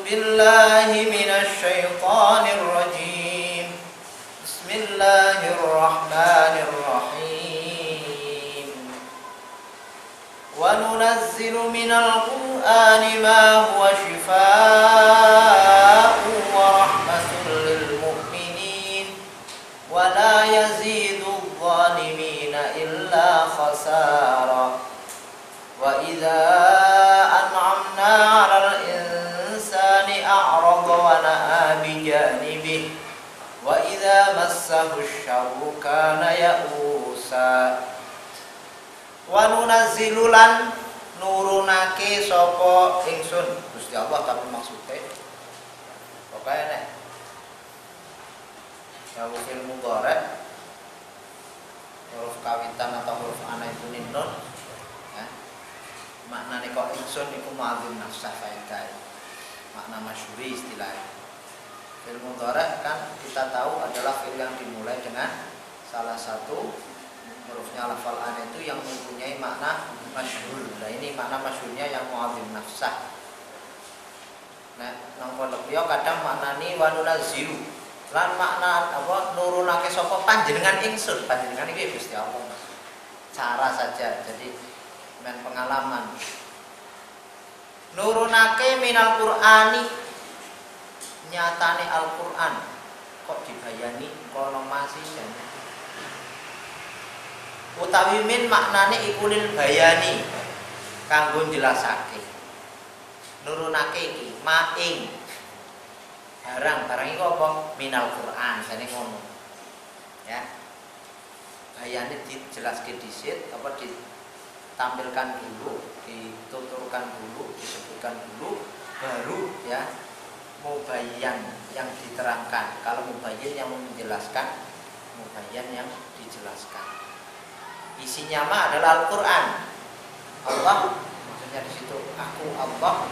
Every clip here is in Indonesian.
بالله من الشيطان الرجيم بسم الله الرحمن الرحيم وننزل من القرآن ما هو شفاء ورحمة للمؤمنين ولا يزيد الظالمين إلا خسارا وإذا أنعمنا على الإنسان أعرض ونأى بجانبه وإذا مسه الشر كان يئوسا وننزل lan nurunake sapa ingsun Gusti Allah tapi maksude pokoke nek ya fil mudhari huruf kawitan atau huruf ana itu nun ya maknane kok ingsun iku ma'adzim nafsah faedah makna masyhuri istilahnya. Fil mudhari kan kita tahu adalah fil yang dimulai dengan salah satu hurufnya lafal an itu yang mempunyai makna masyhur. Nah ini makna masyhurnya yang mu'adzim nafsah. Nah nang pondok liya kadang maknani wa nunazzilu. Lan makna apa nurunake sapa panjenengan ingsun. Panjenengan iki Gusti Allah. Cara saja. Jadi men pengalaman. Nurunake minal Qur'ani nyatane Al-Qur'an kok dibayani kono masih jane utawi min maknane iku lil bayani kanggo jelasake nurunake iki maing barang iku apa minal Qur'an jane ngono ya bayane dijelaske dhisik apa ditampilkan dulu dituturkan dulu disebutkan dulu baru ya mubayyan yang diterangkan. Kalau mubayyan yang menjelaskan, mubayyan yang dijelaskan. Isinya mah adalah Al-Qur'an. Allah maksudnya di situ aku Allah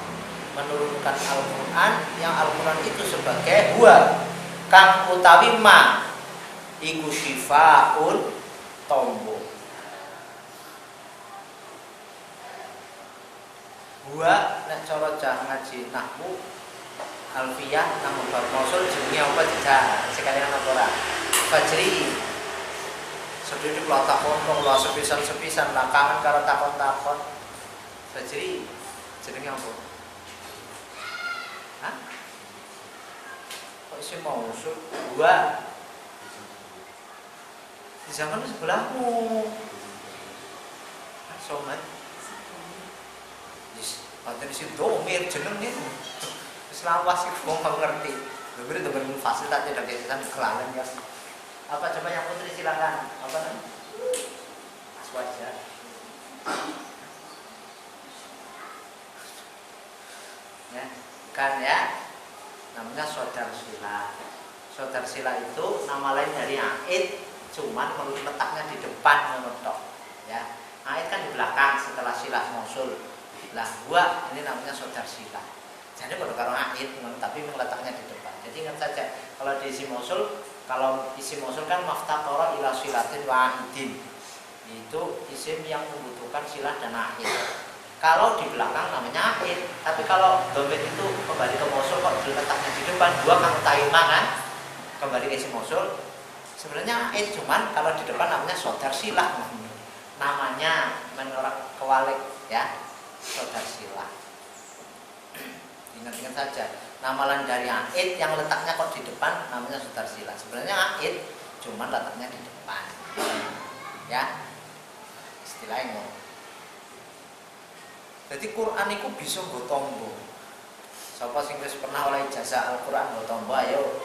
menurunkan Al-Qur'an yang Al-Qur'an itu sebagai huwa kang utawi ma iku syifaun tombo. Huwa nek cara cah ngaji nahwu Alfiyah nang bab mausul jenenge apa jejak sekalian apa ora Fajri sedene kula takon kula sepisan-sepisan lakangan karo takon-takon Fajri jenenge apa hah kok isih mausul dua di zaman sebelahmu somat Padahal isi domir jenenge selawas sih wong ngerti. Lho beri domir fasil tak ada kesan kelalen ya. Apa coba yang putri silakan. Apa namanya? Aswaja. Ya, kan ya. Namanya saudar sila. Saudar sila itu nama lain dari aid, cuman letaknya di depan menurut ya. Aid kan di belakang setelah silah mausul. Lah gua ini namanya saudar sila. Jadi pada karo aid tapi letaknya di depan. Jadi ingat saja kalau di isi mausul, kalau isi mausul kan maftaqara ila silatin wa aidin. Itu isim yang membutuhkan silah dan aid. Kalau di belakang namanya aid, tapi kalau dhamir itu kembali ke mausul kok letaknya di depan, gua kan taima kan kembali ke isi mausul Sebenarnya ait, cuman kalau di depan namanya sodar silah. Namanya menolak kewalik ya, sodar silah. Ingat-ingat saja. Nama lain dari ait yang letaknya kok di depan namanya sodar silah. Sebenarnya ait cuman letaknya di depan. Ya. Istilahnya. Jadi Quran itu bisa nggo tombo. Sapa sing wis pernah oleh ijazah Al-Qur'an nggo tombo ayo.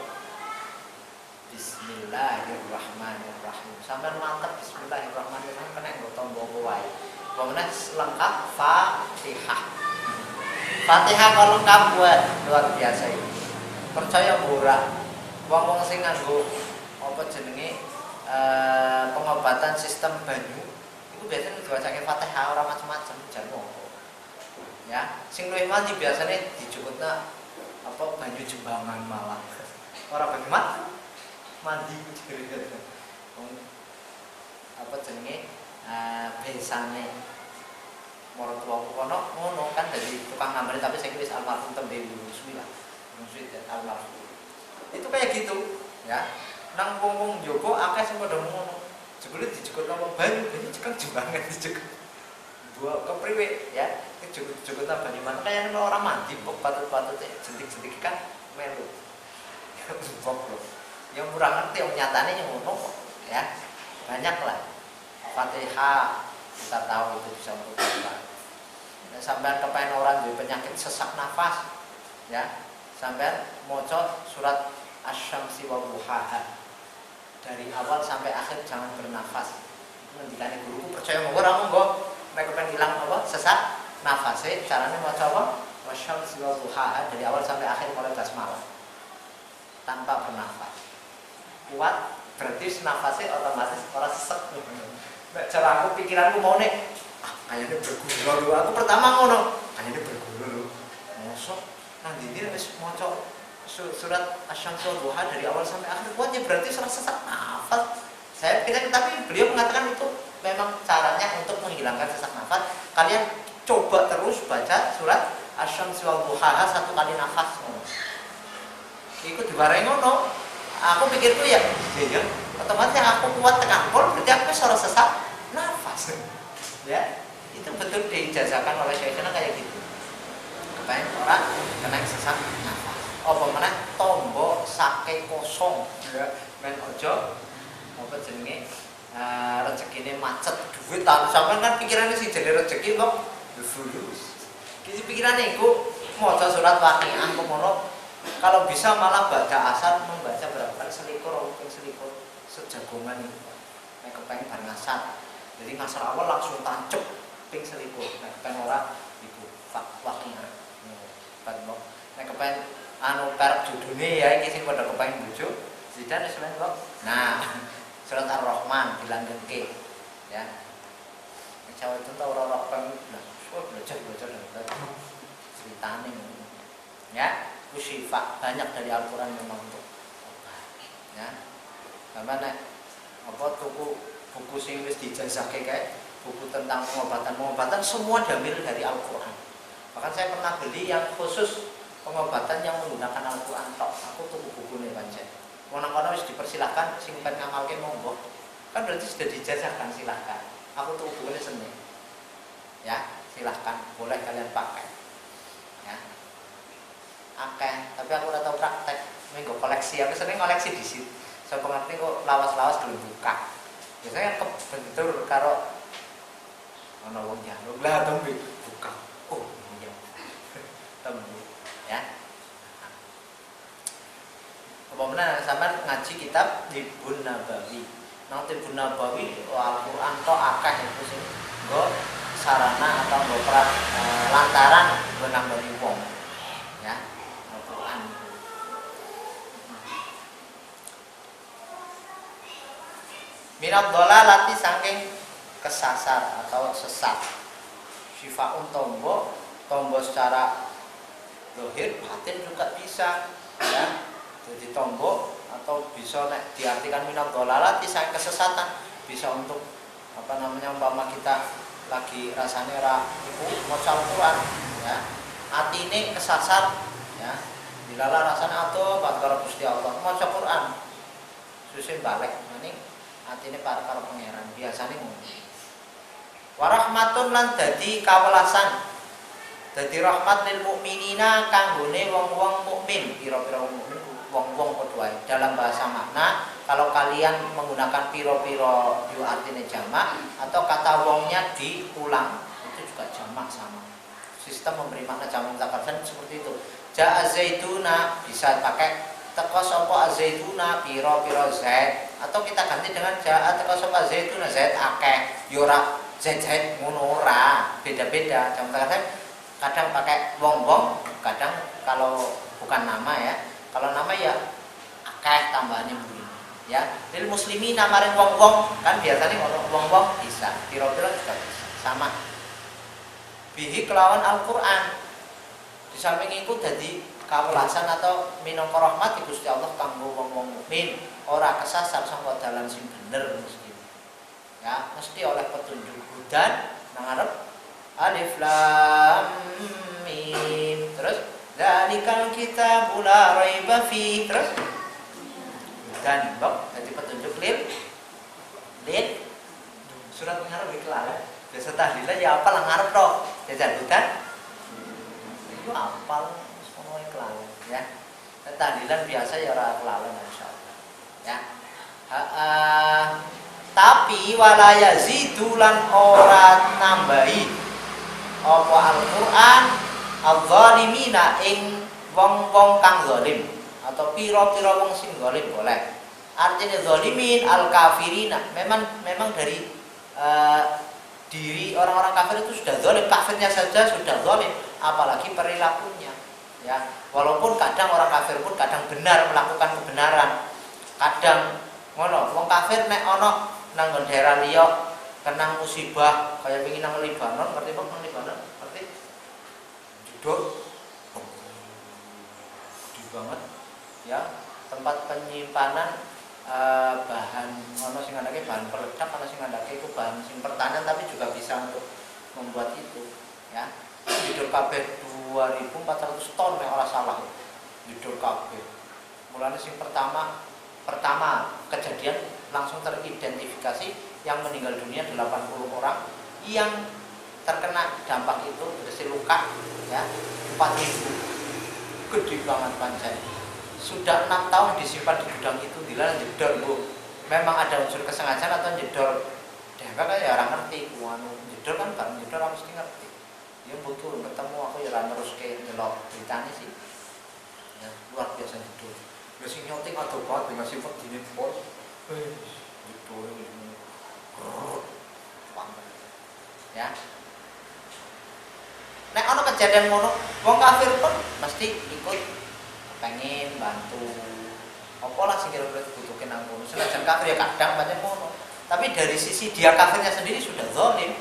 Bismillahirrahmanirrahim. Sampai mantap Bismillahirrahmanirrahim kena nggo tombo wae. Pokoknya lengkap Fatihah. Fatihah kalau lengkap buat luar biasa ini. Percaya ora? Wong-wong sing nganggo apa jenenge pengobatan sistem banyu itu biasanya diwacake Fatihah ora macam-macam jan mongko. Ya, sing luwih mati biasanya dijukutna apa banyu jembangan malah. Ora banyu mandi jere. Apa jenenge besane maratuwaku kono ngono kan dari tukang ngambari tapi saya wis almarhum tembe bismillah. Maksud almarhum. Itu kayak gitu, ya. Nang wong-wong Jogo akeh sing padha ngono. Jebule dijukutna wong banyu cekeng jembangan dijukut. Dua kepriwe ya, dijukutna banyu mana kaya orang mandi kok patut-patut jentik-jentik kan melu. Bok loh. Yang kurang ngerti yang nyatane ngono kok, ya. Banyak lah. Fatihah kita tahu itu bisa untuk apa. Sampai kepengen orang dengan penyakit sesak nafas, ya. Sampai maca surat Asy-Syamsi wa Duhaha. Dari awal sampai akhir jangan bernafas. Ngendikane guruku percaya ora monggo nek kepen ilang apa sesak nafase carane maca apa Asy-Syamsi wa Duhaha dari awal sampai akhir mulai basmalah. Tanpa bernafas. Kuat berarti nafasnya otomatis orang sesek. Nek cara aku pikiranku mau nek kayaknya berguru dulu. Aku pertama ngono, kayaknya berguru. Mosok nang ndi wis maca surat Asy-Syamsi wa Duha dari awal sampai akhir kuatnya berarti salah sesak nafas. Saya pikir tapi beliau mengatakan itu memang caranya untuk menghilangkan sesak nafas. Kalian coba terus baca surat Asy-Syamsi wa Duha satu kali nafas. Ikut diwarai ngono. Aku pikirku ya, otomatis yang aku kuat tekan pol berarti aku suara sesak nafas. Ya, itu betul diijazahkan oleh Syekhna kayak gitu. Kepain orang kena sesak nafas. Apa meneh tombo sake kosong. Ya, men ojo apa jenenge rezekine macet duit tak sampean kan pikirannya sih jadi rezeki kok fulus. Kisi pikirane iku maca surat Waqiah komono kalau bisa malah baca asar membaca berapa kali selikur sejagongan itu. Nek kepengen bar ngasar. Jadi ngasar awal langsung tancep ping selikur. Nek kepengen ora iku Waqiah. Nek kepengen anu karep judune ya iki sing padha kepengen bojo. Zidan wis men kok. Nah, surat Ar-Rahman dilanggengke. Ya. Nek Jawa itu tau ora pengen belajar ceritane. Ya. Syifa banyak dari Al-Quran memang untuk ya karena nek apa tuku buku sing wis dijazahke kayak buku tentang pengobatan semua diambil dari Al-Quran. Bahkan saya pernah beli yang khusus pengobatan yang menggunakan Al-Quran tok. Aku tuku bukunya pancen kono wis dipersilahkan sing pengen ngamalke monggo kan berarti sudah dijazahkan silahkan. Aku tuku bukunya seni ya silahkan boleh kalian pakai ya akeh, tapi aku ora tau praktek. Menggo koleksi, aku sering koleksi di situ. Saya pengerti kok lawas-lawas belum buka. Biasanya kan kebentur karo ana wong njaluk lah tembe buka. Oh, iya. Tembe ya. Apa meneh sampean ngaji kitab Tibbun Nabawi. Nang Tibbun Nabawi Al-Qur'an tok akeh itu sing nggo sarana atau nggo lantaran nggo nambani wong. Ya. Minat dolalati saking kesasar atau sesat. Syifaun tombo secara zahir batin juga bisa ya. Jadi tombo atau bisa nek diartikan minat dolalati saking kesesatan bisa untuk apa namanya umpama kita lagi rasanya ora iku maca Al-Qur'an ya. Atine kesasar ya. Dilala rasanya atuh karo Gusti Allah maca Quran. susun balik maning atine para karo pangeran biasane ngono. Warahmatun lan dadi kawelasan. Dadi rahmat lil mukminina kanggone wong-wong mukmin, pira-pira wong mukmin wong-wong padha wae. Dalam bahasa makna kalau kalian menggunakan pira-pira yo artinya jamak atau kata wongnya diulang itu juga jamak sama. Sistem memberi makna jamak muzakkar seperti itu. Ja'a zaituna bisa pakai teko sapa zaituna pira-pira zaid atau kita ganti dengan ja'a teko sapa zaituna zaid akeh yo ora zaid ngono ora, beda-beda jamak muzakkar. Kadang pakai wong-wong, kadang kalau bukan nama ya. Kalau nama ya akeh tambahannya buri. Ya, lil muslimin namarin wong-wong kan biasanya wong-wong bisa, pira-pira juga bisa. Sama. Bihi kelawan Al-Qur'an. Di samping itu dadi kawelasan atau minangka rahmat di Gusti Allah kanggo wong-wong mukmin, ora kesasar sangka dalan sing bener mesti. Ya, mesti oleh petunjuk hudan nang arep Alif Lam Mim. Terus dzalikal kitabul la raiba fi. Terus dan bab jadi petunjuk lil surat ngarep iki lah. Biasa tahlilan ya apal ngarep tok. Jajan bukan? Itu apal semua kelalen ya. Tahlilan biasa ya ora kelalen insyaallah. Ya. Tapi wala yazidulan ora nambahi apa Al-Qur'an al-zalimina ing wong-wong kang zalim atau pira-pira wong sing zalim boleh. Artinya zalimin al-kafirina memang dari diri orang-orang kafir itu sudah zalim, kafirnya saja sudah zalim, apalagi perilakunya. Ya, walaupun kadang orang kafir pun kadang benar melakukan kebenaran. Kadang ngono, wong kafir nek ana nang daerah liya kena musibah kayak begini nang Libanon, ngerti Pak nang Libanon? Ngerti? Jedor. Di banget ya, tempat penyimpanan bahan ono sing andake bahan peledak, ono sing andake iku bahan sing pertahanan tapi juga bisa untuk membuat itu ya. Jedor kabeh 2400 ton nek ora salah. Jedor kabeh. Mulane sing pertama kejadian langsung teridentifikasi yang meninggal dunia 80 orang, yang terkena dampak itu berisi luka ya 4.000. Gede banget pancen. Sudah 6 tahun disimpan di gudang itu, dilarang jedor Bu. Memang ada unsur kesengajaan atau jedor dewek ya orang ngerti kuanu. Jedor kan bareng jedor harus ngerti. Ya betul ketemu aku ya neruske ndelok beritane sih. Ya luar biasa jedor. Ya sing nyoting ado banget dengan sifat dine pos. Jedor ya. Nek ana kejadian ngono, wong kafir pun mesti ikut pengen bantu. Apalah sing kira-kira dibutuhke nang ngono. Senajan kafir ya kadang pancen ngono. Tapi dari sisi dia kafirnya sendiri sudah zalim.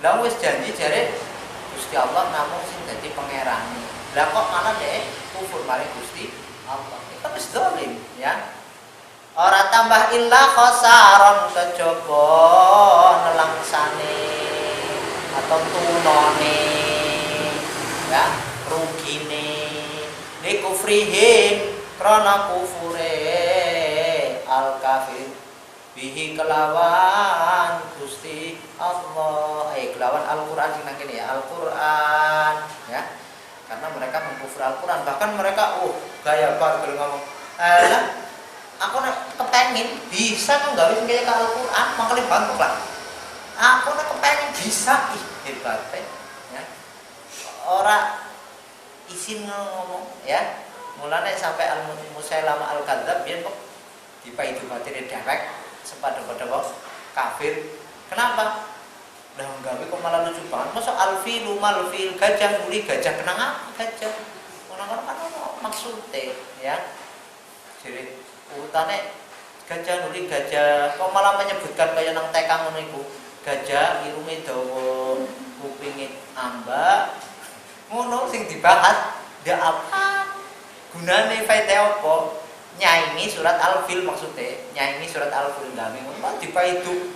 Lah wis janji jare Gusti Allah namung sing dadi pangerane. Lah kok malah dhek kufur marang Gusti Allah. Itu wis zalim ya. Ora tambah illa khosaron kejaba nelangsane atau tunone ya rugine likufrihim krana kufure al kafir bihi kelawan Gusti Allah kelawan Al-Qur'an sing nang kene ya Al-Qur'an ya karena mereka mengkufur Al-Qur'an bahkan mereka gaya banget ngomong aku nek kepengin bisa nggawe sing kaya Al-Qur'an makane bantuk lah. Aku nek kepengin bisa hebat ya. Ora izin ngomong ya. Mulane sampai Al-Musailamah Al-Kadzdzab biyen kok dipaidu materi dewek sepada-pada kafir. Kenapa? Lah nggawe kok malah lucu banget. Masa alfilu malfil gajah nuli gajah kenang apa gajah. Orang-orang kan maksudnya ya. Jadi urutane gajah nuli gajah kok malah menyebutkan kaya nang tekang ngono iku gajah irunge dawa kupinge ambak ngono sing dibahas ndak apa gunane faedah apa nyaingi surat Al-Fil maksudnya nyaingi surat Al-Fil gawe ngono dipaidu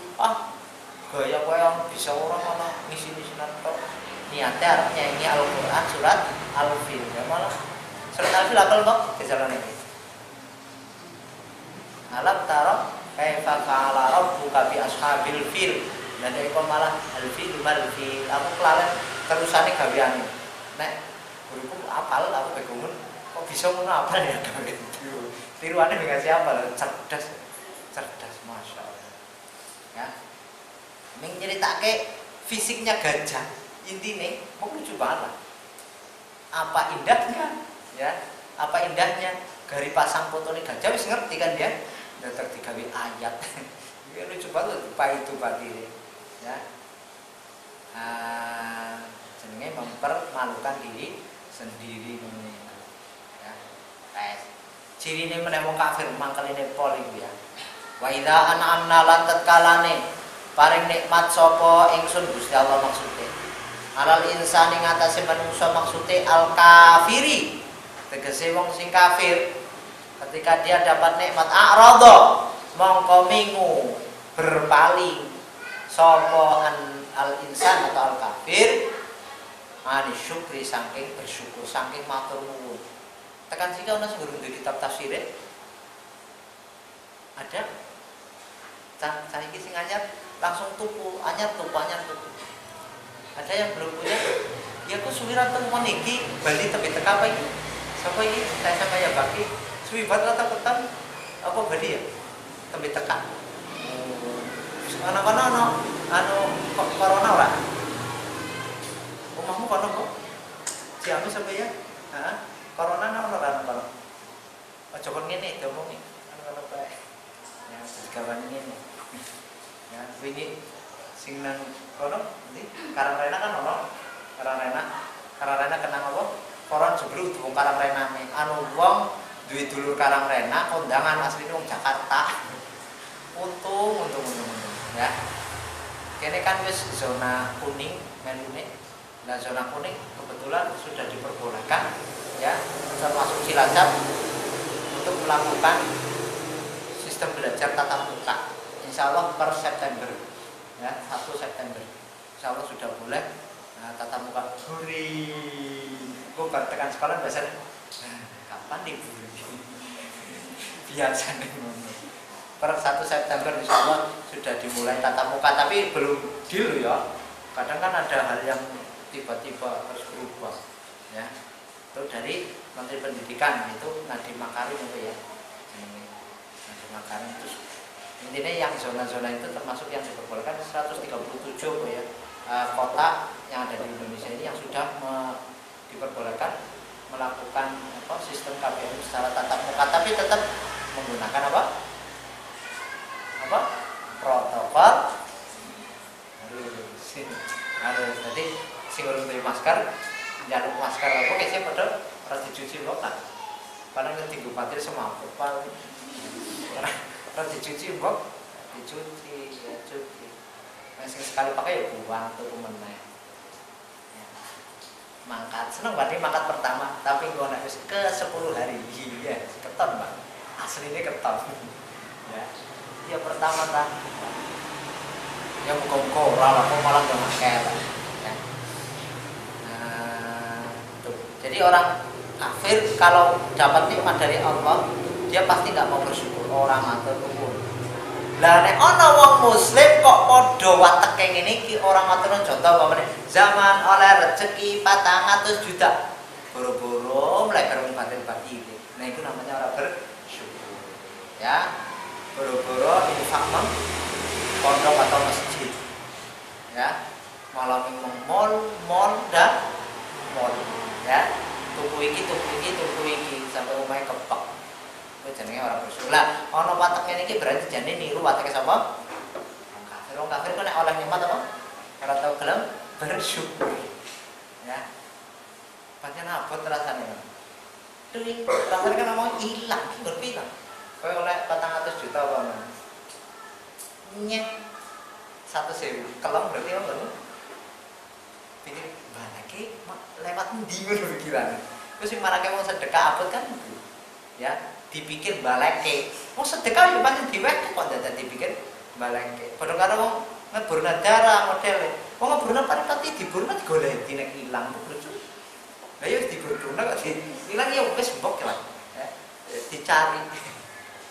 gaya koyo bisa ora ana ngisi-ngisinan tok niate arep nyaingi Al-Qur'an surat Al-Fil ya malah surat Al-Fil apal kok kejalan iki Alam taro kaifa fa'ala rabbuka bi ashabil fil. Dan iku malah al-fil mal-fil. Aku kelalen terusane gaweane. Nek guruku apal aku bingung. Kok bisa ngono apal ya gawe itu. Tiruane dengan siapa? Cerdas. Cerdas masyaallah. Ya. Ning nyeritake fisiknya gajah. Intine mau lucu banget. Apa indahnya? Ya. Apa indahnya? Gari pasang fotone gajah wis ngerti kan dia. Dadak digawe ayat. Iki lucu banget Pak itu patire. Ya. Jenenge mempermalukan diri sendiri ngene. Ya. Tes. Cirine meneh wong kafir mangkeline pol iku ya. Wa idza an'amna lan tatkalane paring nikmat sapa ingsun Gusti Allah maksude. Alal insani ngatasé manungsa maksude al kafiri. Tegese wong sing kafir ketika dia dapat nikmat a'radha mongko mingu berpaling sapa al insan atau al kafir ani syukri saking bersyukur saking matur nuwun. Tekan sik ana sing durung di kitab tafsir ada saiki sing anyar langsung tuku anyar tuku. Ada yang belum punya ya ku suwiran temuan iki bali tepi teka apa iki sapa iki saya sama ya baki suwi bat rata ketan apa bali ya tepi teka ana anu corona ora omahmu kono kok Ciamis sampai ya corona ana ora kono aja kon ngene diomongi ana bae ya digawane ngene ya wingi sing nang kono ndi Karangrena kan ono Karangrena kenang apa koron jebul wong Karangrenane anu wong duwe dulur Karangrena kondangan asline wong Jakarta untung ya kene kan wis zona kuning melune. Nah zona kuning kebetulan sudah diperbolehkan ya termasuk Cilacap untuk melakukan sistem belajar tatap muka. Insya Allah per September ya 1 September Insya Allah sudah boleh tatap muka. Huri gue tekan sekolah biasanya kapan nih biasa nih per 1 September Insya Allah sudah dimulai tatap muka, tapi belum deal ya. Kadang kan ada hal yang tiba-tiba harus berubah ya. Itu dari Menteri Pendidikan itu Nadiem Makarim itu ya. Nadiem Makarim itu intinya yang zona-zona itu termasuk yang diperbolehkan 137 ya kota yang ada di Indonesia ini yang sudah diperbolehkan melakukan sistem KBM secara tatap muka, tapi tetap menggunakan protokol harus tadi sing urung duwe masker njaluk masker apa kese padha ora dicuci kok paling tinggu patir semaput paling ora dicuci kok dicuci ya cuci sing sekali pakai ya buang tuh meneh ya. Mangkat seneng banget mangkat pertama tapi gua nek wis ke 10 hari iya keton Pak asline keton ya ya pertama kan ya muka-muka ora lah kok malah gak masker ya. Jadi orang kafir kalau dapat nikmat dari Allah dia pasti nggak mau bersyukur orang matur nuwun. Lah nek ana wong muslim kok padha wateke ngene iki orang matur nuwun contoh pamane zaman oleh rezeki 400 juta boro-boro mulai karo batin-batin. Nah itu namanya orang bersyukur ya. Boro-boro infak pondok atau masjid ya malam mall dan mall ya tuku iki sampai omahe kepek kuwi jenenge ora bersyukur. Lah ana watek ngene iki berarti jane niru wateke sapa wong kafir kok nek oleh nikmat apa ora tau gelem bersyukur ya pancen abot rasane tuh rasane kan ngomong ilang iki berpilang kowe oleh 400 juta apa nyet 1.000 kelong berarti apa lho pikir balake lewat ndi ngono pikirane terus sing marake wong sedekah abot kan ya dipikir balake wong sedekah yo pancen diwek kok dadak dipikir balake padha karo wong ngeburna darah modele wong ngeburna paripati diburna digoleki nek ilang lucu lah yo diburna kok ilang ya wis mbok lah ya dicari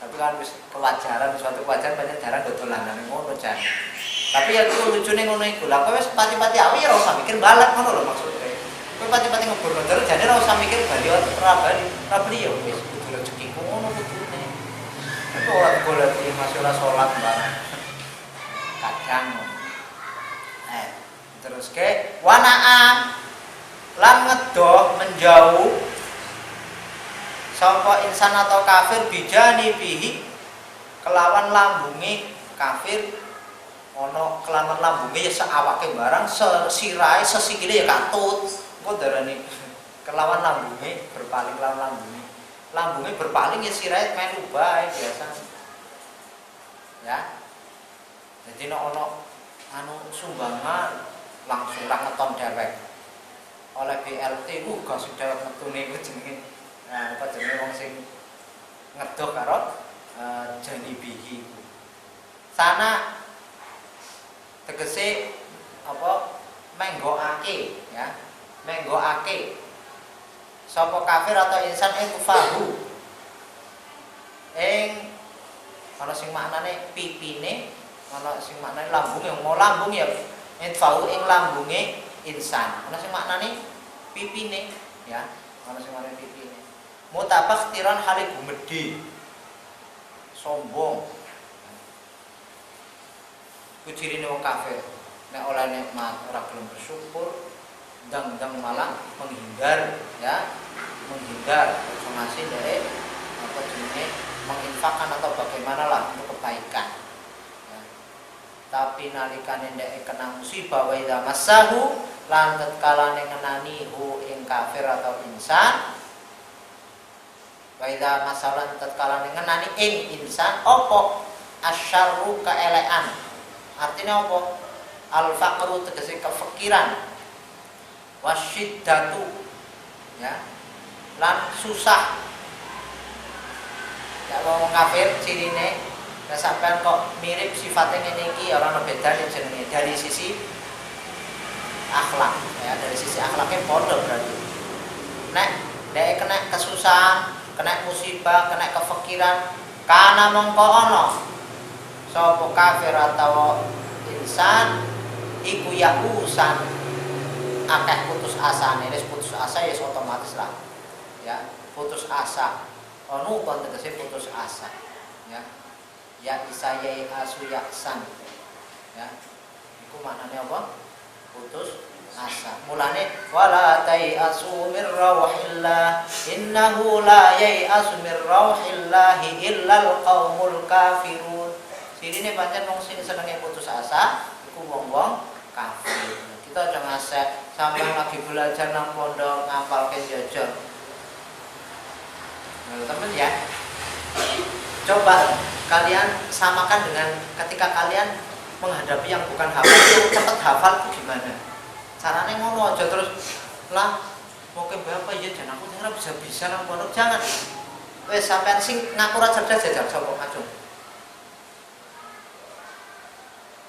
Tapi kan wis kewajaran, suatu kewajaran banyak jarang dolanan ngono jan. Tapi ya itu lucune ngono iku. Lah kowe wis pati-pati awi ya ora usah mikir balik ngono lho maksudnya. Kowe pati-pati ngebur terus jane ora usah mikir bali ora bali ya wis kudu rezekiku ngono kudune. Itu ora golek masih ora salat bareng. Kadang terus ke wanaa lan ngedoh menjauh sapa insan atau kafir bijani bihi kelawan lambunge kafir ana kelawan lambunge ya sakawake barang sesirahe sesikile ya katut engko darane kelawan lambunge berpaling lawan lambunge berpaling ya sirahe melu bae biasa ya jadi nek ana sumbangan langsung ra ngeton dewek oleh BLT gak sudah metune iku jenenge apa jenenge wong sing ngedoh karo janibihi sana tegese apa menggokake ya menggokake sapa kafir atau insan kufahu ing ana sing maknane pipine ana sing maknane lambunge mau lambung ya fahu ing lambunge insan ana sing maknane pipine ya ana sing maknane pipine mutabakhtiran hale gumedhe sombong kucirine wong kafir nek oleh nikmat ora gelem bersyukur ndang-ndang malah menghindar ya menghindar ngasih dari apa jenenge menginfakkan atau bagaimana lah untuk kebaikan ya. Tapi nalikane ndek kena musibah wa idza massahu lan tatkala ngenani hu ing kafir atau insan wa idza masalan tatkala ngenani ing insan apa asyarru kaelekan artinya apa al faqru tegese kefikiran wasyiddatu ya lan susah ya wong kafir cirine nek sampean kok mirip sifatnya ngene iki ora ono bedane jenenge dari sisi akhlak ya dari sisi akhlaknya padha berarti nek dhek kena kesusahan kena musibah kena kefikiran kana mongko ana sapa kafir atau insan iku yakusan akeh putus asa nih, putus asa ya otomatis lah, ya putus asa, onu kon tegese putus asa, ya, ya isaya asu yaksan, ya, itu maknanya apa? Putus asa. Mulane wala tai asu mir rauhillah, innahu la yai asu mir rauhillahi illal qaumul kafirun. Sirine pancen wong sing senenge putus asa, iku wong-wong kafir. Kita aja ngasek sampai lagi belajar nang pondok ngapal ke jajar. Nah, teman ya, coba kalian samakan dengan ketika kalian menghadapi yang bukan hafal, yang cepat hafal itu gimana? Caranya ngono aja terus lah, mau ke berapa ya? Jangan aku dengar bisa nang pondok jangan. Wes sampean sing ngaku ra cerdas jajak sapa ngajung.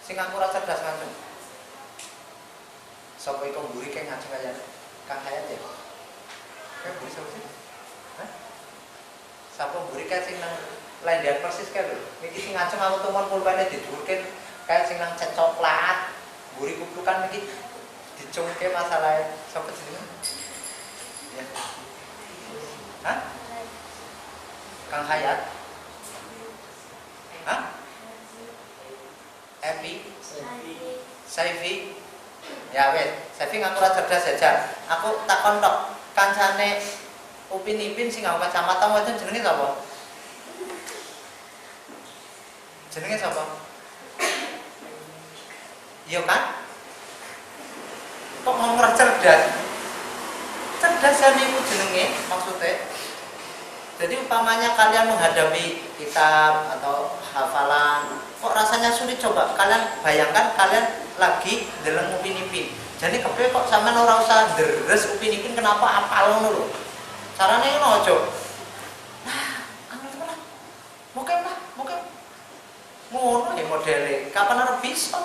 Sing ngaku ra cerdas ngajung. Sapa iku mburi kek ngajeng kaya Kang Hayat ya? Kek mburi sapa sih? Hah? Sapa mburi kek sing nang lendean persis kae lho. Iki sing ngajeng aku tumon pulpene didhuwurke kayak sing nang cet coklat. Mburi kuplukan iki dicungke masalah sapa jenenge? Ya. Hah? Kang Hayat? Hah? Epi? Saifi? Ya wes, Saifi ngaku ra cerdas saja. Aku takon tok kancane Upin Ipin sing ngaku kacamata wajan jenenge sapa? Jenenge sapa? Iya kan? Kok ngomong ra cerdas? Cerdas kan iku jenenge maksudnya. Jadi umpamanya kalian menghadapi kitab atau hafalan, kok rasanya sulit coba kalian bayangkan kalian lagi deleng Upin Ipin. Jadi kepe kok sampean ora usah deres Upin Ipin kenapa apal ngono lho. Carane ngono aja. Nah, angel tenan. Mokem. Ngono ya modele. Kapan ora bisa?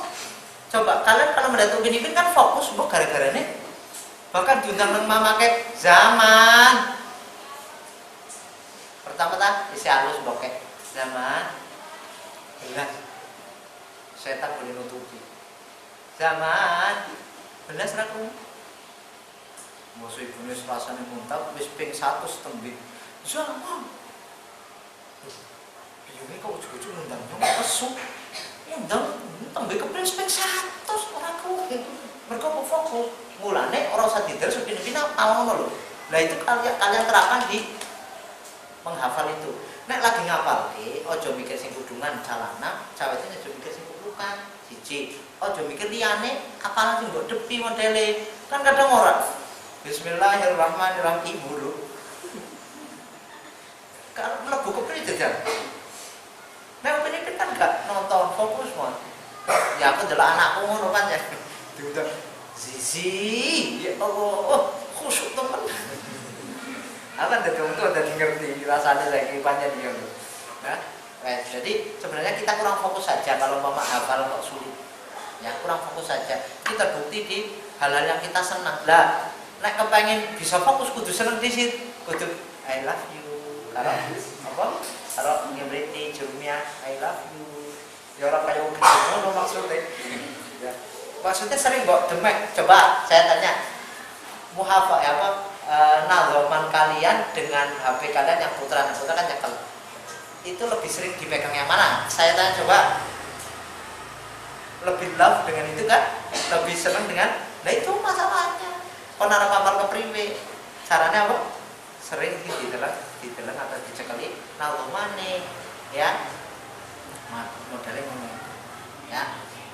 Coba kalian kalau melihat Upin Ipin kan fokus mbok gara-garane bahkan diundang nang mamake zaman. Pertama isi halus bokeh. Zaman belas setan boleh nutupi. Zaman belas raku musuh ibune rasane muntah wis ping 100 tembik. Zaman bingunge kok ujug-ujug nundang kesu. Undang tembik kepring ping 100 ora kuwi. Mergo fokus. Mulane ora usah didel sepin-pin apal ngono lho. Lah itu kalian terapkan di menghafal itu. Nek lagi ngapal ojo mikir sing kudungan calana, cawete ojo mikir sing kudukan. Siji, ojo mikir liyane apalan sing mbok depi modele. Kan kadang ora. Bismillahirrahmanirrahim lho. Kan mlebu kepri jajan. Nek penipit kan gak nonton fokus mon. Ya aku delok anakku ngono kan ya. Diundang Zizi, ya Allah, khusyuk temen. Apa dari kamu tuh ada ngerti rasanya lagi panjang dia tuh. Nah, jadi sebenarnya kita kurang fokus saja kalau mama hafal kok sulit. Ya kurang fokus saja. Kita bukti di hal-hal yang kita senang. Lah, nek kepengen bisa fokus kudu seneng di situ. Kudu I love you. Kalau apa? Kalau ngebriti jurumnya I love you. Ya orang kayak gitu maksudnya. Ya. Maksudnya sering kok demek. Coba saya tanya, muhafal apa? Nazoman kalian dengan HP kalian yang putra kan nyekel. Itu lebih sering dipegang yang mana? Saya tanya coba. Lebih love dengan itu kan? Lebih senang dengan? Nah itu masalahnya. Kau naruh kapal ke priwe. Caranya apa? Sering ditelan atau dicekeli. Nazomane, ya. Modelnya ngomong, ya.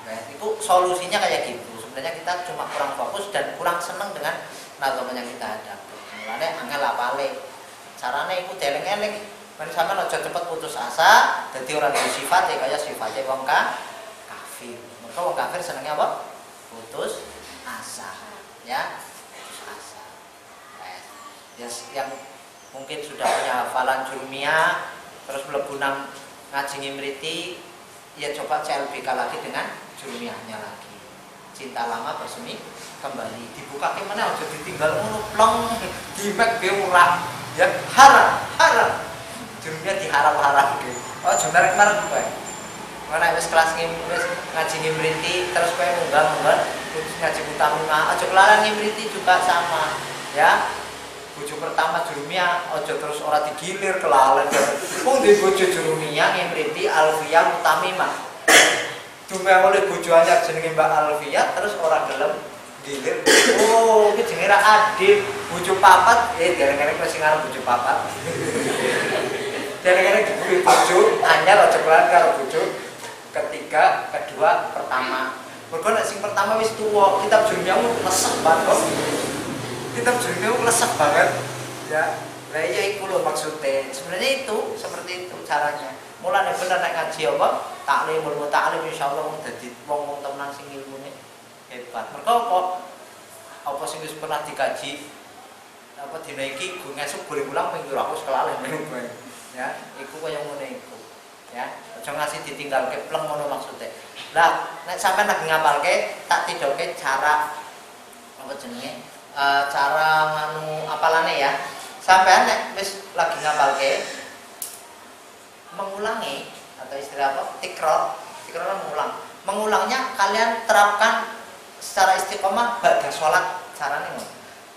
Nah, itu solusinya kayak gitu. Sebenarnya kita cuma kurang fokus dan kurang senang dengan nazoman yang kita hadapi. Mulane angel apale. Carane iku deleng-eleng. Men sampean aja cepet putus asa, dadi ora duwe sifat kaya sifate wong kafir. Mergo wong kafir senenge apa? Putus asa. Ya, putus asa. Yang mungkin sudah punya hafalan jurumiyah terus mlebu nang ngaji ngimriti, ya coba CLBK lagi dengan jurumiyahnya lagi. Cinta lama bersemi kembali. Dibuka ke mana aja ditinggal ngono plong dimek ge ora. Ya haram. Jurumiyah diharam-haram ge. Oh jumlah kemarin kowe. Mana wis kelas wis ngaji ngimriti terus kowe munggah ngaji utama aja kelaran ngimriti juga sama. Ya. Bojo pertama jurumiyah aja terus ora digilir kelalen. Wong di bojo jurumiyah ngimriti Alfiyah Mutamimah. Dume oleh bojo anyar jenenge Mbak Alfiyah terus orang gelem gilir. Oh, iki jenenge ra adil. Bojo papat, dereng-dereng wis sing arep bojo papat. Dereng-dereng duwe bojo anyar aja kelar karo bojo ketiga, kedua, pertama. Mergo nek sing pertama wis tuwa, kitab jurumiyah lesek banget. Kitab jurumiyah lesek banget. Ya. Lah iya iku lho maksudnya. Sebenarnya itu seperti itu caranya. Mulane bener nek ngaji apa? Taklimul muta'alim insyaallah wong dadi wong tenan sing ilmune hebat. Mergo apa sing wis pernah dikaji apa dina iki ngesuk boleh pulang ping 2 aku kelalen meneh. Ya, iku kaya ngene iku. Ya, aja ngasih ditinggalke pleng ngono maksudnya. Lah, nek sampean lagi ngapalke tak tidoke cara apa jenenge? Cara nganu apalane ya. Sampean nek wis lagi ngapalke mengulangi atau istilah apa? Tikror mengulang. Mengulangnya kalian terapkan secara istiqomah ba'da sholat. Carane ngono.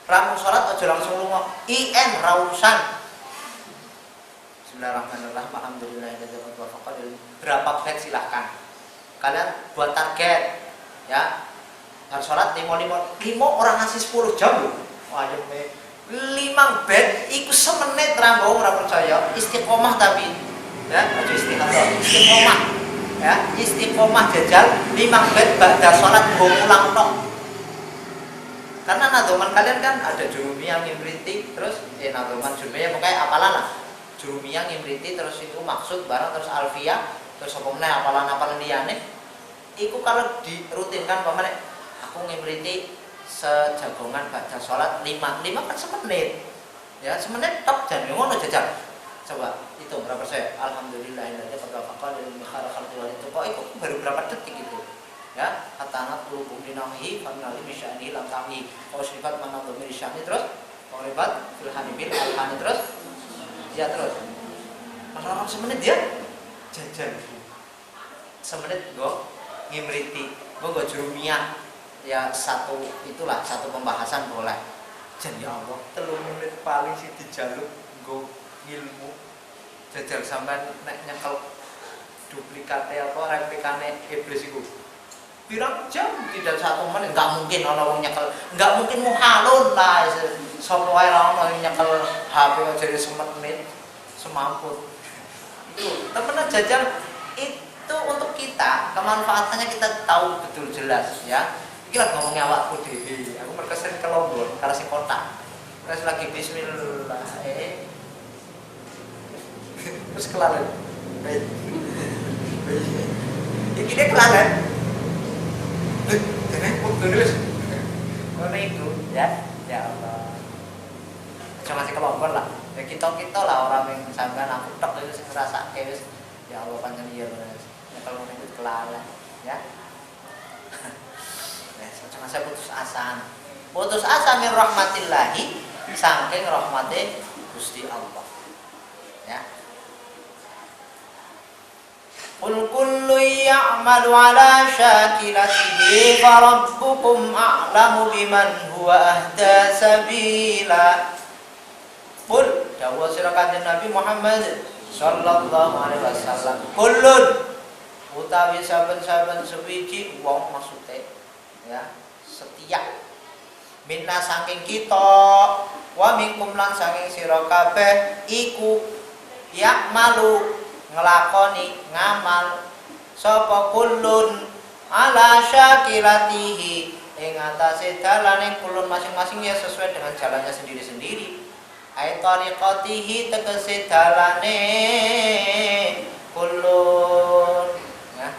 Ramu sholat aja langsung lunga. IN rausan. Bismillahirrahmanirrahim. Alhamdulillahirabbil alamin. Berapa bait silahkan. Kalian buat target ya. Dan sholat 5 orang ngasih 10 jam loh. Wah, 5 bait iku semenit ra mbok ora percaya. Istiqomah tapi ya, aja istiqomah. Ya, istiqomah jajal 5 bait ba'da salat mbok ulang tok. Karena nadoman kalian kan ada jurumiyah ngimriti terus nadoman jurumiyah pokoknya apalan lah. Jurumiyah ngimriti terus itu maksud barang terus alfiyah terus apa meneh apalan-apalan liyane. Iku kalau dirutinkan pamane aku ngimriti sejagongan ba'da salat 5 kan semenit. Ya, semenit tok jan ngono jajal. Coba itu berapa saya? Alhamdulillahilladzi qadafaqal lil mikhara khalqi wal tuqa itu baru berapa detik itu. Ya, hatanat qulubum dinahi fanali bisyani lam tahi. Kalau sifat mana dhamir syani terus qalibat fil hanibil alhani terus. Ya terus. Orang semenit dia jajan semenit gue ngimriti gue jurumia ya satu pembahasan boleh jan ya Allah 3 menit paling sih dijaluk gue ilmu jajal sampai nek nyekel duplikatnya apa replikane iblis itu pirang jam tidak 1 menit nggak mungkin orang nyekel nggak mungkin muhalun lah software orang nyekel HP jadi semenit semampu itu teman jajal itu untuk kita kemanfaatannya kita tahu betul jelas ya. Iki lagi ngomongnya awakku dhewe. Aku merkesin ke Lombok, karena sing kota. Terus lagi bismillah. Terus kelalen. Iki dia kelalen. Dene terus. Ngono itu ya. Ya Allah. Cuma masih ke Lombok lah. Ya kita lah orang yang sampean aku tok itu sing ngrasake wis. Ya Allah panjang iya bener. Ya kalau itu kelalen ya. Jangan saya putus asa min rahmatillahi saking rahmati Gusti Allah ya. Qul kullu ya'malu ala syakilatihi farabbukum a'lamu biman huwa ahda sabila. Qul dawuh sira kanjeng Nabi Muhammad sallallahu alaihi wasallam kullun utawi saben-saben suwiji wong maksude ya setia minna saking kita wa minkum lan saking sira kabeh iku yak malu nglakoni ngamal sapa kullun ala syakilatihi ing atase dalane kullun masing-masing ya sesuai dengan jalannya sendiri-sendiri ai tariqatihi tegese dalane kullun ya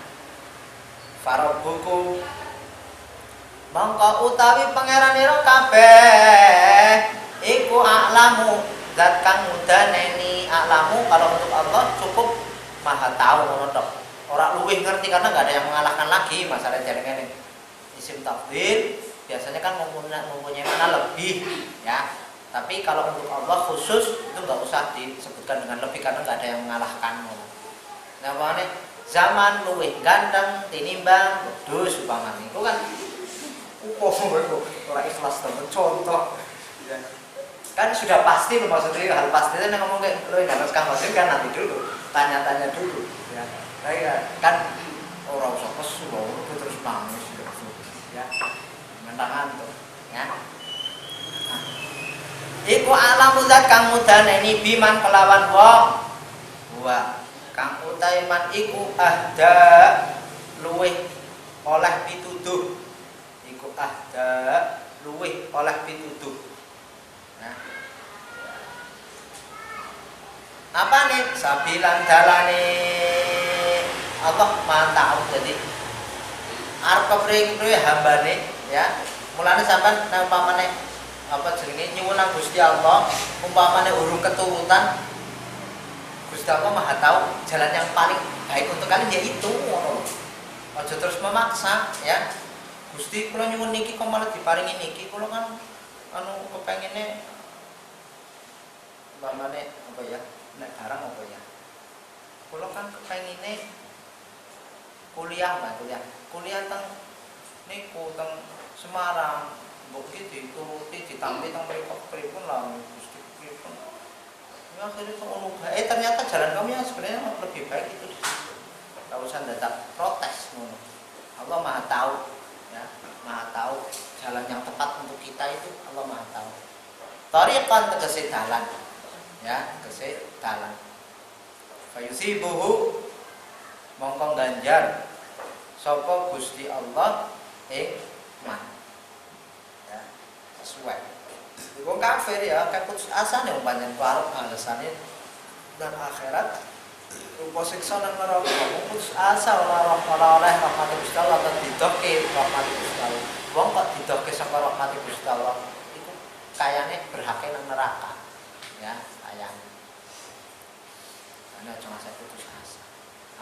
farabbukum mongko utawi pangeranira kabeh iku a'lamu zat kang mudaneni a'lamu kalau untuk Allah cukup maha tahu ngono tok ora luwih ngerti karena enggak ada yang mengalahkan lagi masalah jaringan isim tafdhil biasanya kan mempunyai makna lebih ya tapi kalau untuk Allah khusus itu enggak usah disebutkan dengan lebih karena enggak ada yang mengalahkan nah makanya zaman luwih ganteng tinimbang wedhus umpamane itu kan orang ikhlas temen contoh ya. Kan sudah pasti maksudnya hal pasti itu ngomong kayak lo yang harus kamu kan nanti dulu tanya-tanya dulu ya kan orang usah kesu terus nangis ya mentangan tuh ya iku alamu zat kang mudaneni biman kelawan wa kang utaiman iku ahda luwih oleh pituduh ahda luwih oleh pituduh nah apa nih sabilan dalane Allah mantap jadi arep kepriye hambane ya mulane sampean nang umpamane apa jenenge nyuwun nang Gusti Allah umpamane urung keturutan Gusti Allah Maha tahu jalan yang paling baik untuk kalian yaitu ngono aja terus memaksa ya Gusti kula nyuwun niki kok malah diparingi niki kula kan kepengine umpamane apa ya nek barang apa ya kula kan kepengine kuliah teng niku teng Semarang mbok iki dituruti ditampi teng mriko pripun lah Gusti pripun ya akhirnya ngono ternyata jalan kamu yang sebenarnya lebih baik itu enggak usah datang protes ngono Allah Maha tahu ya Maha tahu jalan yang tepat untuk kita itu Allah Maha tahu tariqan tegese dalan ya tegese dalan fayusibuhu mongko ganjar sapa Gusti Allah man ya sesuai wong kafir ya kayak putus asa nih banyak parah alasannya dan akhirat rupa siksa nang neraka putus asa ora oleh rahmat Gusti Allah atau didoke rahmat Gusti Allah wong kok didoke saka rahmat Gusti Allah itu kayane berhake nang neraka ya kayane ana cuma saya putus asa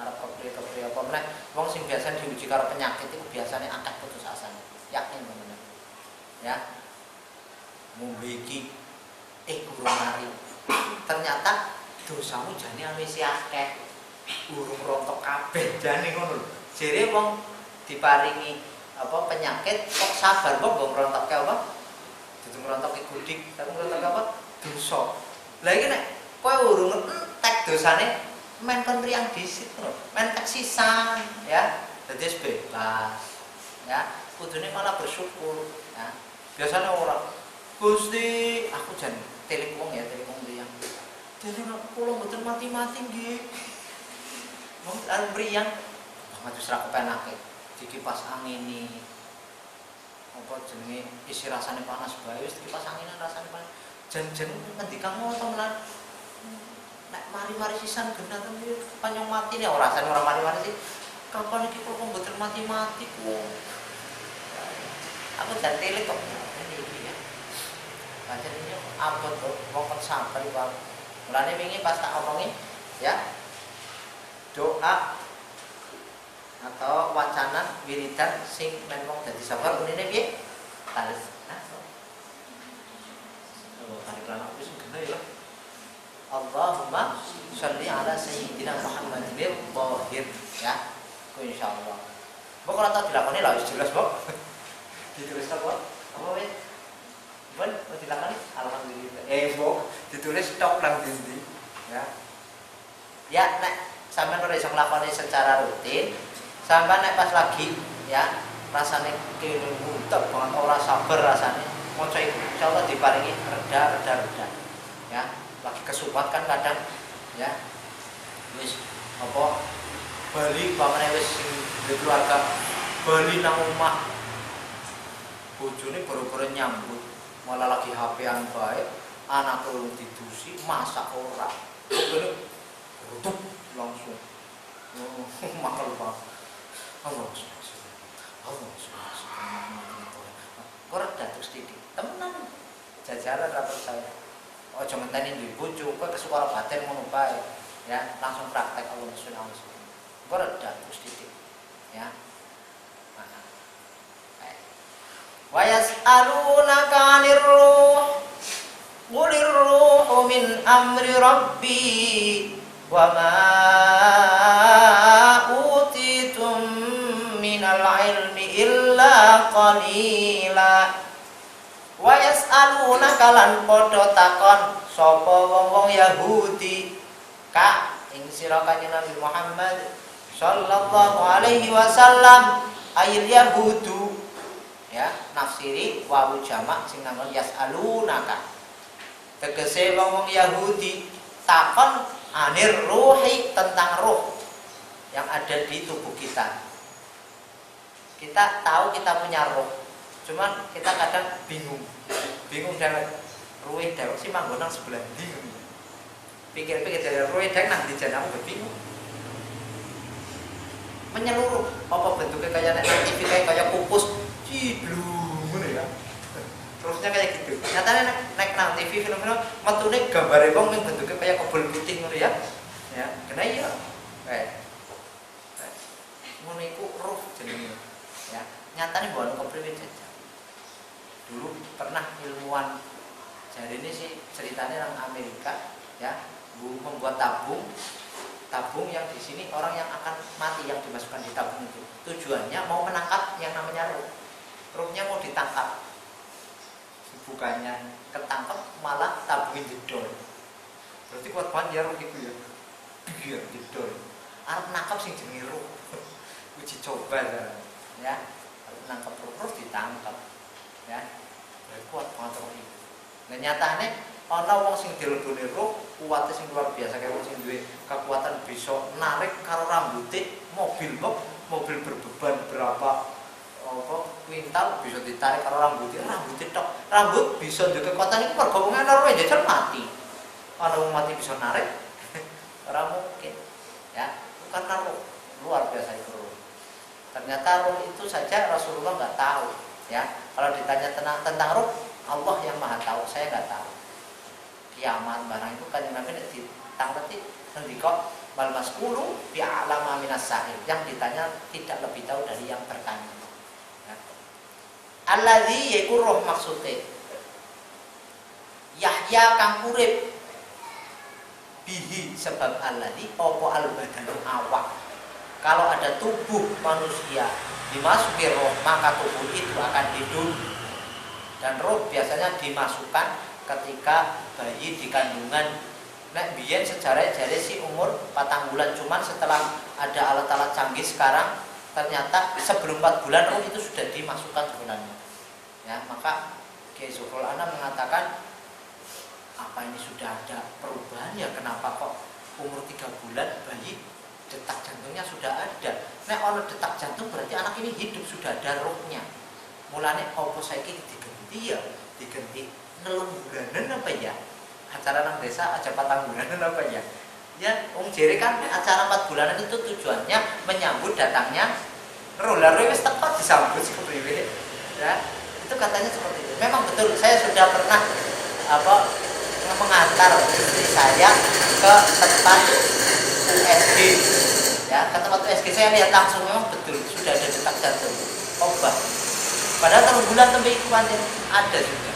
arep kepriye apa meneh wong sing biasa diuji karo penyakit itu biasanya akeh putus asa yakin bener ya mumbeki kurang mari ternyata dosamu jane wis akeh urung rontok kabeh jane ngono lho. Jere wong diparingi penyakit kok sabar kok nggo ngrontokke dudu ngrontokke gudik, tapi ngrontokke dosa. Lah iki nek kowe urung entek dosane men kon riyang disit lho, men tek sisan ya. Dadi bebas. Ya, kudune malah bersyukur ya. Biasanya orang Gusti, aku jan telik wong ya, telik wong riyang. Jadi kula mboten mati-mati nggih. Wong arep riyang banget wis ra kepenake. Dikipas angini. Apa jenenge isi rasane panas bae wis dikipas angine rasane panas. Jan-jan ngendika ngono menan. Nek mari-mari sisan genah to panjang mati nek ora rasane ora mari-mari sih. Kapan iki kok mboten mati-mati ku. Aku jan telik kok. Iki ya. Pancen iki abot kok wong kon sabar Pak. Mulane wingi pas tak omongi ya. Doa atau wacana wiridan sing men wong dadi sabar unine piye? Talis. Tarik lan aku sing gene ya. Allahumma sholli ala sayyidina Muhammadin bahir ya. Ku insyaallah. Mbok ora tau dilakoni lho wis jelas, Mbok. Ditulis apa? Apa wis? Bon, dilakoni alhamdulillah. Mbok ditulis tok nang ndi ya. Ya nek sampean ora iso nglakoni secara rutin, sampean nek pas lagi ya rasane kene muntep banget ora sabar rasane maca iku insyaallah diparingi reda. Ya, lagi kesubat kan kadang ya. Wis apa bali pamane wis sing keluarga bali nang omah bojone boro-boro nyambut malah lagi HP-an bae anak urung didusi masak ora kene rutup langsung makal Pak Allah Korda terus titik temenan jajaran ra percaya ojo ngenteni duwe bojo kowe kesuara batin ngono bae ya langsung praktek Allah Subhanahu Korda terus titik ya. Wa yas'alunaka 'anir ruh qulir ruhu min amri rabbi wa ma utitum minal ilmi illa qalila. Wa yas'alunaka lan padha takon sapa wong-wong Yahudi ka ing sira Kanjeng Nabi Muhammad sallallahu alaihi wasallam ayil yahudu ya nafsiri wawu jamak sing nanggon yas'alunaka tegese wong Yahudi takon anir ruhi tentang ruh yang ada di tubuh kita. Kita tahu kita punya ruh, cuman kita kadang bingung dewek ruhe dewek sih manggon nang sebelah ndi. Pikir-pikir dari ruhe dewek nang di jana aku bingung. Menyeluruh apa bentuknya kayak nek TV kayak kupus cidlung ngono ya. Terusnya kayak gitu. Nyatanya nek nang TV film-film metune gambare wong ning bentuknya kayak kebel putih ngono ya. Ya, kena iya. Ngono iku ruh jenenge. Ya, nyatane mboten kepriwe jajan. Dulu pernah ilmuwan jadi ini sih ceritanya orang Amerika ya, membuat tabung yang di sini orang yang akan mati yang dimasukkan di tabung itu tujuannya mau menangkap yang namanya ruhnya mau ditangkap, bukannya ketangkep malah tabungin jedol. Berarti kuat banget ya ruh itu ya, biar jedol arep nangkap sing jenenge ruh. Uji coba ya, nangkep ruh ditangkap ya, berarti kuat banget ruh itu. Nah nyatane ana wong sing dilebone ruh kuwate sing luar biasa kaya wong sing duwe kekuatan bisa narik karo rambuté mobil berbeban berapa kuintal bisa ditarik karo rambuté tok. Rambut bisa duwe kekuatan iku mergo wong ana ruh jajal mati. Ana wong mati bisa narik ora mungkin. Ya, bukan ruh luar biasa itu ruh. Ternyata ruh itu saja Rasulullah enggak tahu ya. Kalau ditanya tentang ruh Allah yang Maha tahu, saya enggak tahu. Kiamat barang itu kan Nabi ditangketi ngendika wal mas'ulu bi a'lama minas sa'il, yang ditanya tidak lebih tahu dari yang bertanya. Ya. Allazi yaiku roh maksude Yahya kang urip bihi sebab alladzi apa al-badanu awak. Kalau ada tubuh manusia dimasuki roh, maka tubuh itu akan hidup. Dan roh biasanya dimasukkan ketika bayi di kandungan. Nek biyen sejarah jare si umur 4 bulan, cuman setelah ada alat-alat canggih sekarang ternyata sebelum 4 bulan roh itu sudah dimasukkan sebenarnya. Ya, maka Kiai Zuhrul Anam mengatakan, apa ini sudah ada perubahan ya, kenapa kok umur 3 bulan bayi detak jantungnya sudah ada. Nek ono detak jantung berarti anak ini hidup, sudah ada rohnya. Mulane opo saiki diganti ya, diganti 6 bulanan apa ya? Acara nang desa aja 4 bulanan apa ya? Ya, jere kan acara 4 bulanan itu tujuannya menyambut datangnya roh. Lalu wis tepat disambut seperti ya. Itu katanya seperti itu. Memang betul, saya sudah pernah mengantar istri saya ke tempat USG. Ya, ke tempat USG saya lihat langsung memang betul sudah ada detak jantung. Obat. Padahal 3 bulan tembe iku ada juga.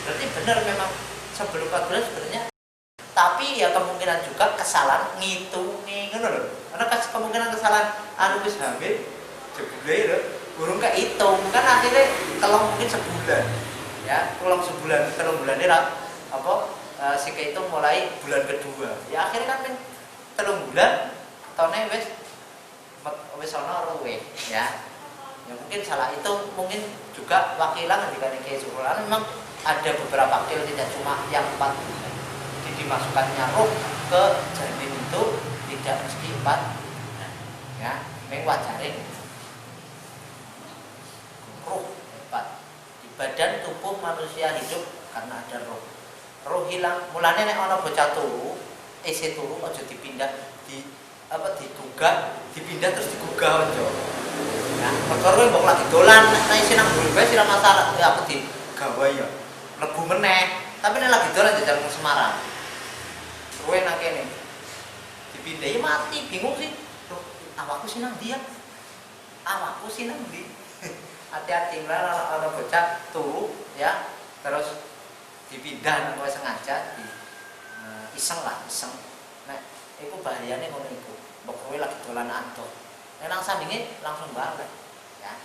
Berarti benar memang sebelum 4 bulan sebenarnya. Tapi ya kemungkinan juga kesalahan ngitungi ngono lho. Karena kemungkinan kesalahan anu wis hamil jebule lho, burung kehitung kan akhirnya kalau mungkin sebulan. Ya, kalau sebulan, 3 bulan ini si kehitung mulai bulan kedua. Ya akhirnya kan 3 bulan tone wis ana ruwe ya. Ya mungkin salah itu mungkin juga wakilan ketika Kiai Zuhrul Anam memang ada beberapa wakil, tidak cuma yang 4 bulan. Jadi dimasukkannya roh ke janin itu tidak mesti 4 bulan. Ya, memang wajarin roh 4 di badan tubuh manusia hidup karena ada roh. Roh hilang, mulane nek ana bocah turu, isi turu aja dipindah digugah, dipindah terus digugah aja. Ya, perkara mbok lagi dolan nek isi nang mburi bae sira masalah ya aku digawe ya. Lebu meneh, tapi nek lagi dolan jajan Semarang. Kowe nang kene. Dipindahi mati, bingung sih. Loh, awakku sih nang dia. Awakku sih nang ndi? Hati-hati lah ana bocah turu ya, terus dipindah nang kowe sengaja iseng. Nek iku bahayane ngono iku. Mbok kowe lagi dolan adoh. Nek nang sandinge langsung balik ya.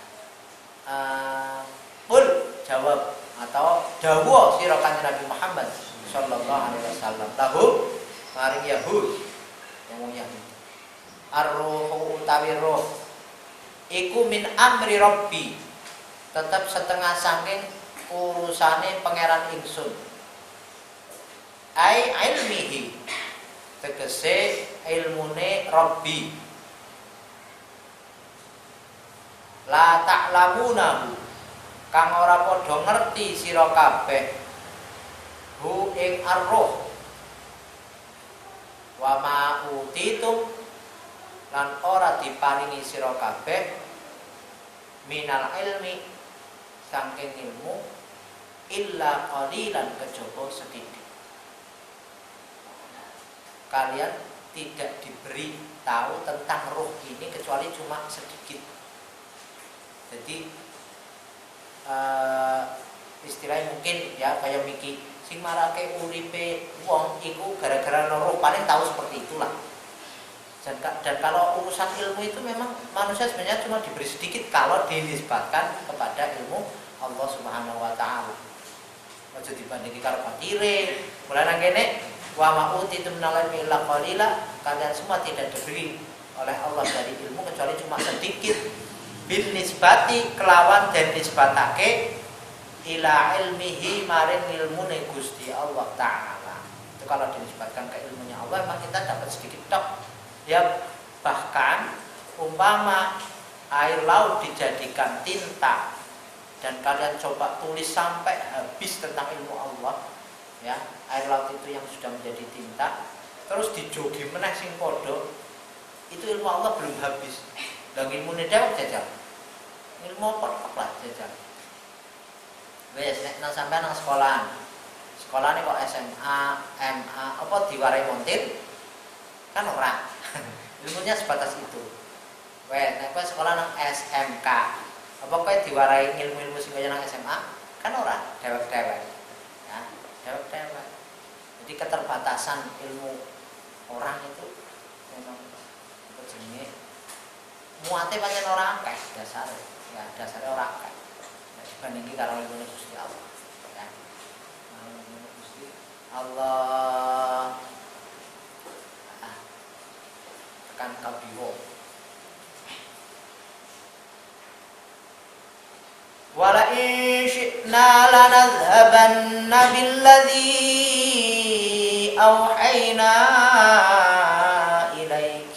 Jawab atau dawuh sira Kanjeng Nabi Muhammad sallallahu alaihi wasallam tahu maring Yahud yang wong Yahudi ar-ruhu utawi roh iku min amri rabbi, tetap setengah saking urusane pangeran ingsun. Ai ilmihi, tegese ilmune rabbi. La ta'lamunahu, kang ora padha ngerti sira kabeh hu ing ar-ruh. Wa ma utitum, lan ora diparingi sira kabeh minal ilmi saking ilmu illa qalilan, kejaba sedikit. Kalian tidak diberi tahu tentang ruh ini kecuali cuma sedikit. Jadi istilahnya mungkin ya kayak miki sing marake uripe wong iku gara-gara roh, paling tahu seperti itulah. Dan kalau urusan ilmu itu memang manusia sebenarnya cuma diberi sedikit kalau dinisbatkan kepada ilmu Allah Subhanahu wa taala. Aja dibandingkan karo patire. Mulane kene wa ma'utitum minal ilmi illa qalila, kalian semua tidak diberi oleh Allah dari ilmu kecuali cuma sedikit. Bin nisbati kelawan dan nisbatake ila ilmihi maring ilmune Gusti Allah taala. Itu kalau dinisbatkan ke ilmunya Allah memang kita dapat sedikit tok. Ya bahkan umpama air laut dijadikan tinta dan kalian coba tulis sampai habis tentang ilmu Allah, ya, air laut itu yang sudah menjadi tinta, terus dijogi meneh sing padha, itu ilmu Allah belum habis. Dan ilmu nedawak jajal, ilmu apa lah jajal. Wes nek nang sampean nang sekolah ini kok SMA, MA, apa diwarai montir, kan ora. Ilmunya sebatas itu. Wes nek kowe sekolah nang SMK, apa kowe diwarai ilmu-ilmu sing kaya nang SMA, kan ora, dewek-dewek. Ya, dewek-dewek. Jadi keterbatasan ilmu orang itu memang jenenge muate pancen ora akeh dasare. Ya, dasare ora akeh. Nek dibandingke karo ilmu Gusti Allah. Ya. Ilmu Gusti Allah tekan kabiwo. Wala in syi'na lanadhhabanna billadhi awhayna ilaik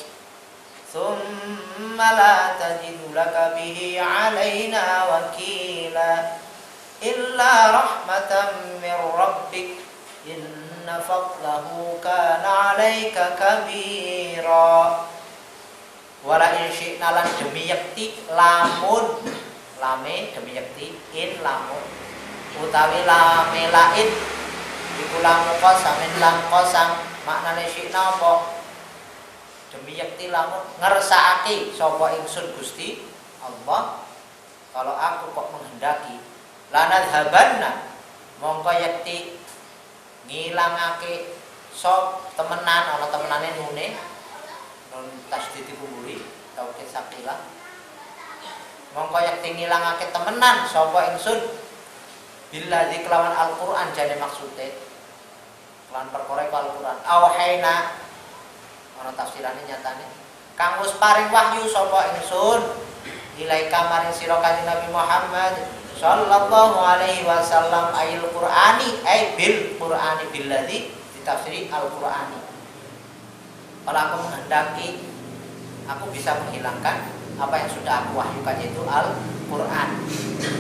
thumma la tajidu laka bihi alaina wakila illa rahmatan min rabbik inna fadlahu kana 'alaika kabira. Wala in syi'na lan demi yakti lamun lame demi yakti in lamun utawi lame lain iku lamu qasamin lam qasam maknane syi'na apa demi yakti lamun ngersakake sapa ingsun Gusti Allah kalau aku kok menghendaki lanadhabanna mongko yakti ngilangake sop temenan ana temenane nune nun tasdid kumburi tauhid sakilah mongko yakti ngilangake temenan sapa ingsun billadzi kelawan Al-Qur'an jane maksude lan perkara Al-Qur'an awhayna ana tafsirane nyatane kang wis paring wahyu sapa ingsun ilaika maring sira kanjeng Nabi Muhammad sallallahu alaihi wasallam ayil Qur'ani ay bil Qur'ani billadzi ditafsiri Al-Qur'ani. Kalau aku menghendaki aku bisa menghilangkan apa yang sudah aku wahyukan yaitu Al-Qur'an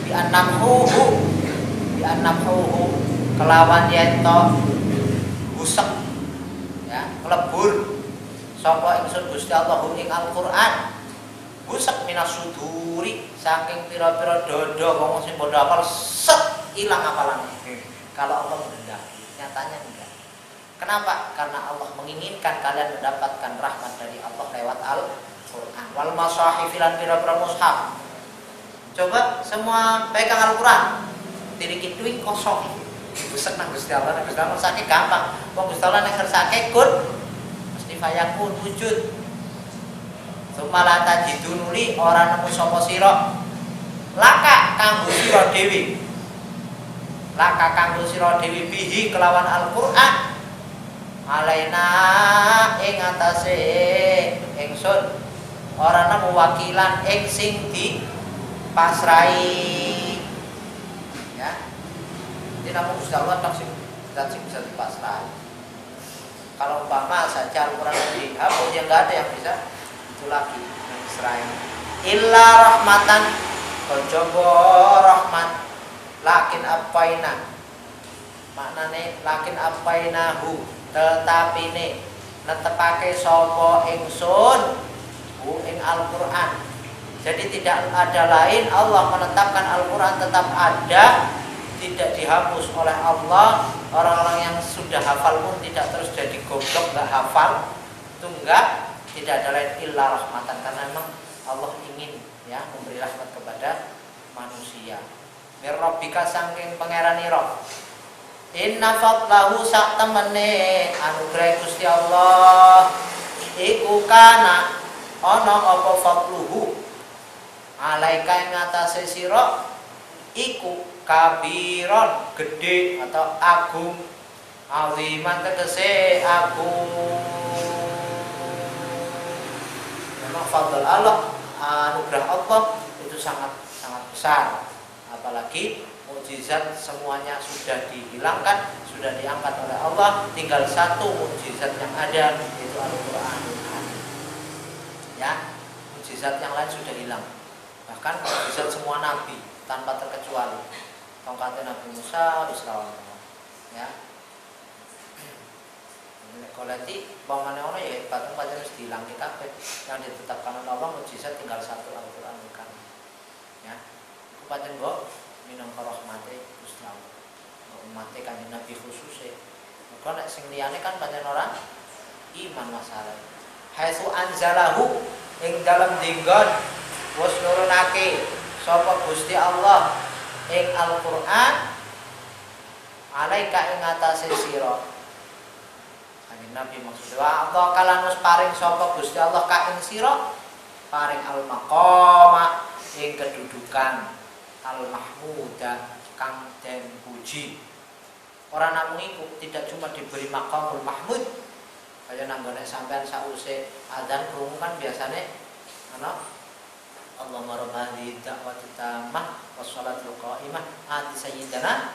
bi annamhuhu kelawan yento busek ya kelebur sapa ingsun Gusti Allah ing Al-Qur'an busek minas suduri saking pira-pira dodo wong sing padha apal set ilang apalane kalau Allah menghendaki nyatanya enggak. Kenapa? Karena Allah menginginkan kalian mendapatkan rahmat dari Allah lewat Al-Qur'an wal masahif lan pira-pira mushaf. Coba semua pegang Al-Qur'an dirikit duit kosong busek nang Gusti Allah sakit gampang wong Gusti Allah nek kersake kun mesti fayakun wujud sumala tajidunuli ora nemu sapa sira laka kanggo sira dewi laka kanggo sira dewi bihi kelawan Al-Qur'an alaina ing atase ingsun ora nemu wakilan ing sing dipasrai ya. Jadi namun Gusti Allah tak bisa dipasrai. Kalau umpama saja Al-Qur'an dihapus ya enggak ada yang bisa itu lagi yang Israel. Illa rahmatan kejaba rahmat lakin apaina. Maknane lakin apainahu tetapine netepake sapa ingsun ing Al-Qur'an. Jadi tidak ada lain Allah menetapkan Al-Qur'an tetap ada, tidak dihapus oleh Allah. Orang-orang yang sudah hafal pun tidak terus jadi goblok enggak hafal. Itu enggak, tidak ada lain illa rahmatan karena memang Allah ingin ya memberi rahmat kepada manusia. Mir rabbika saking pangeranira. Inna fadlahu sak temene anugerah Gusti Allah iku kana ana apa fadluhu alaika ing atase sira iku kabiron gede atau agung aziman tegese agung. Memang fadl Allah anugerah Allah itu sangat besar, apalagi mukjizat semuanya sudah dihilangkan, sudah diangkat oleh Allah, tinggal satu mukjizat yang ada yaitu Al-Qur'an. Ya, mukjizat yang lain sudah hilang. Bahkan mukjizat semua nabi tanpa terkecuali. Tongkatnya Nabi Musa Israel. Ya. Koleti pamane ono ya patung-patung wis diilang kabeh. Yang ditetapkan oleh Allah mukjizat tinggal satu Al-Qur'an kan. Ya. Pancen kok minangka rahmate Gusti Allah. Umate Kanjeng Nabi khususe. Mergo nek sing liyane kan pancen ora iman masalah. Haitsu anzalahu ing dalem dinggon wis nurunake sapa Gusti Allah ing Al-Qur'an alaika ing atase sira. Nabi maksudnya wa kalanus paring sapa Gusti Allah ka ing sira paring al maqama ing kedudukan al mahmuda kang den puji. Ora namung iku tidak cuma diberi maqamul mahmud kaya nanggone sampean sause adzan krungu kan biasane ana Allahumma rabb hadhihi da'wati tammah wassalatul qa'imah ati sayyidina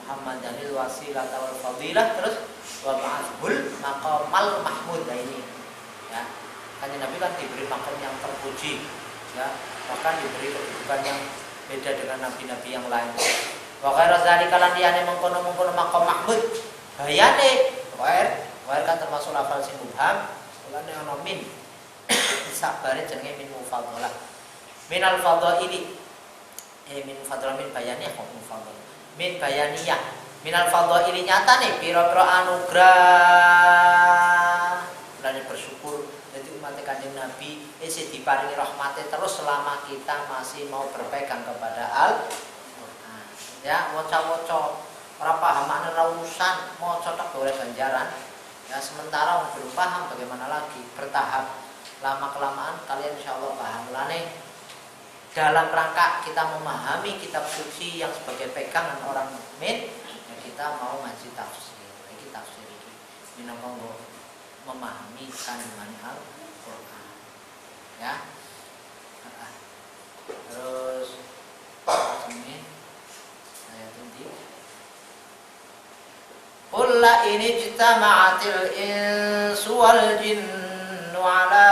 Muhammadanil wasilah wal fadilah terus wa ba'athul maqamal mahmud. Nah ini ya hanya Nabi kan diberi maqam yang terpuji ya, bahkan diberi kedudukan yang beda dengan nabi-nabi yang lain. Wa ghairu dzalika lan liyane mengkono-mengkono maqam mahmud bayane wae kan termasuk lafal sing mubham ulane ana min sabare jenenge min mufadhalah minal fadhaili min fadhalah min bayani kok mufadhalah min bayaniyah minal fadhaili nyatane pira-pira anugrah lan bersyukur dadi umat Kanjeng Nabi isih diparingi rahmate terus selama kita masih mau berpegang kepada Al-Qur'an. Ya, waca-waca ora paham makna rausan maca tok oleh ganjaran. Ya, sementara belum paham bagaimana lagi bertahap. Lama kelamaan kalian insyaallah paham. Lane dalam rangka kita memahami kitab suci yang sebagai pegangan orang mukmin, ya kita mau ngaji tafsir. Iki tafsir iki minangka memahami kandungan Al-Qur'an. Ya. Terus ini ayat ini qul la in ijtama'atil insu wal jinnu ala